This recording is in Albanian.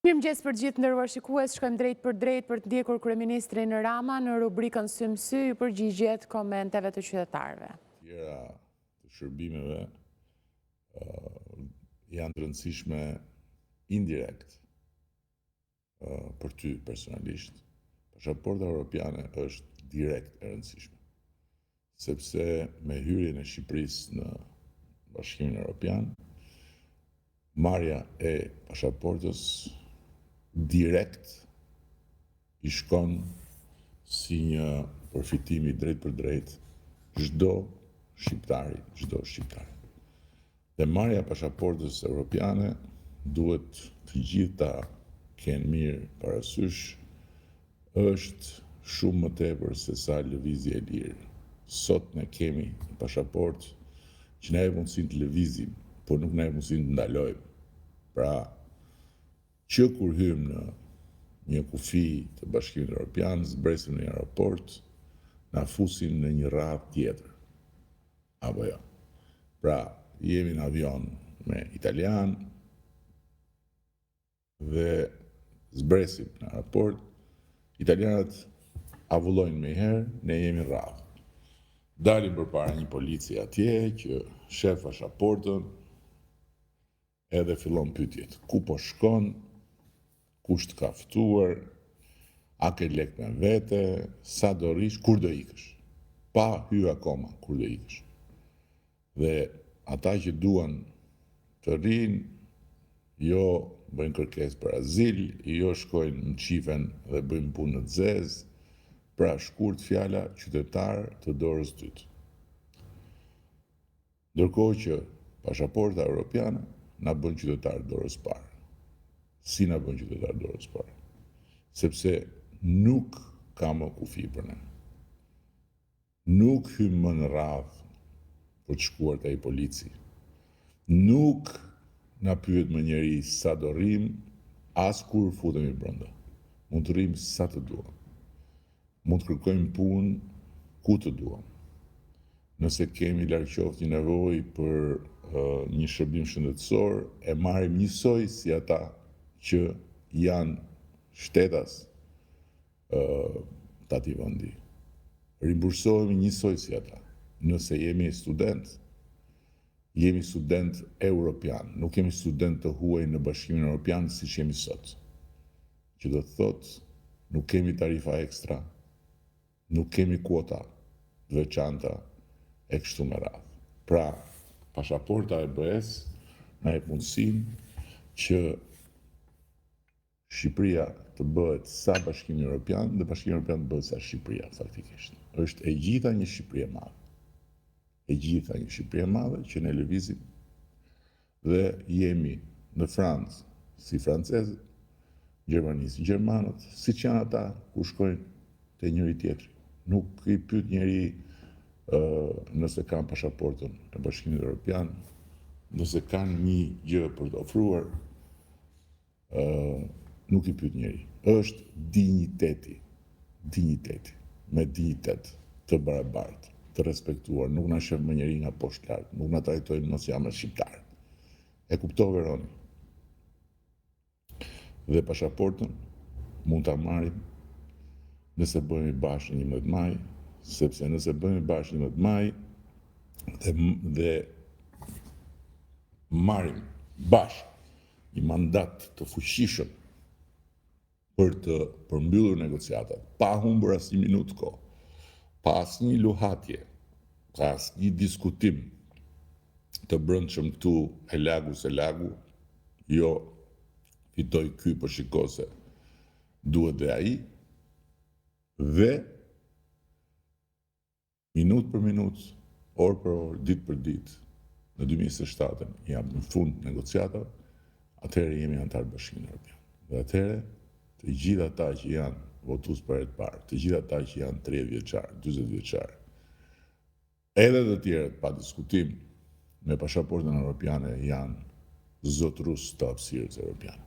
Mirëmëngjes për gjithë nderuar shikues, shkojmë drejt për të ndjekur kryeministrin Rama në rubrikën Sy më sy, përgjigjet komenteve të qytetarëve. Tjera të shërbimeve janë të rëndësishme indirekt për ty personalisht. Pasaporta europiane është direkt e rëndësishme, sepse me hyrjen e Shqipërisë në Bashkimin Evropian, marrja e pasaportës direkt i shkon si një përfitimi drejt për drejt çdo shqiptari. Dhe marrja e pasaportës europiane duhet të gjithë ta kenë mirë parasysh, është shumë më tepër se sa lëvizje e lirë. Sot ne kemi pasaportë që na e mundësinë të lëvizim, por nuk na e mundësinë të ndalojmë. Pra, që kur hymë në një kufi të Bashkimit Evropian, zbresim në një aeroport, na fusin në një radhë tjetër. Apo jo. Pra, jemi në avion me italian dhe zbresim në aeroport, italianët avullojnë me herë, ne jemi radhë. Dalim përpara një polici atje që shef pasaportën edhe fillon pyetjet. Ku po shkon? Kush të ka ftuar? A ke lek me vete? Sa do rish? Kur do ikësh? Pa hy akoma kur do ikësh. Dhe ata që duan të rinë, jo bëjnë kërkesë për azil, jo shkojnë në qifen dhe bëjnë punë në zezë, pra shkurt fjala qytetar të dorës dytë. Ndërkohë që pasaporta europiane na bën qytetar dorës parë. Si na bën qytetar dorës parë? Sepse nuk ka më kufi për ne. Nuk hym më në radhë për të shkuar te ai polici. Nuk na pyet më njeri sa do rrim, as kur futemi brenda. Mund të rrim sa të duam. Mund të kërkojmë punë ku të duam. Nëse kemi larg qoftë një nevojë për një shërbim shëndetësor, e marrim njësoj si ata që janë shtetas të atij vendi. Rimbursohemi njësoj si ata. Nëse jemi student europian, nuk jemi student të huaj në Bashkimin Evropian siç jemi sot. Që do të thotë, nuk kemi tarifa ekstra, nuk kemi kuota të veçanta e kështu me radhë. Pra, pasaporta e BE-s na jep mundësinë që Shqipëria të bëhet sa Bashkimi Evropian dhe Bashkimi Evropian të bëhet sa Shqipëria faktikisht. Është e gjitha një Shqipëri e madhe. E gjitha një Shqipëri e madhe që ne lëvizim dhe jemi në Francë si francezët, Gjermani si gjermanët, siç janë ata ku shkojnë te njëri tjetri. Nuk i pyet njeri nëse kanë pasaportën e Bashkimit Evropian, nëse kanë një gjë për të ofruar, nuk i pyet njeri. Është dinjiteti, me dinjitet të barabartë, të respektuar, nuk na shef më njeri nga poshtë lart, nuk na trajtojnë mos jam shqiptar. E kuptove Roni? Dhe pasaportën mund ta marrim nëse bëhemi bashkë 11 maj, sepse nëse bëhemi bashkë 11 maj dhe marrim bashkë një mandat të fuqishëm për të përmbyllur negociatat, pa humbur asnjë minutë kohë, pa asnjë luhatje, pa asnjë diskutim të brendshëm këtu e lagu, jo fitoj ky për shikose, duhet dhe ai, dhe minutë për minutë, orë për orë, ditë për ditë, në 2027 jam në fund negociatave, atëherë jemi antar Bashkimit Evropian. Dhe atëherë, të gjithë ata që janë votues për herë të parë, të gjithë ata që janë 30 vjeçar, 40 vjeçar, edhe të tjerët pa diskutim me pasaportën europiane janë zotërus të hapësirës europiane.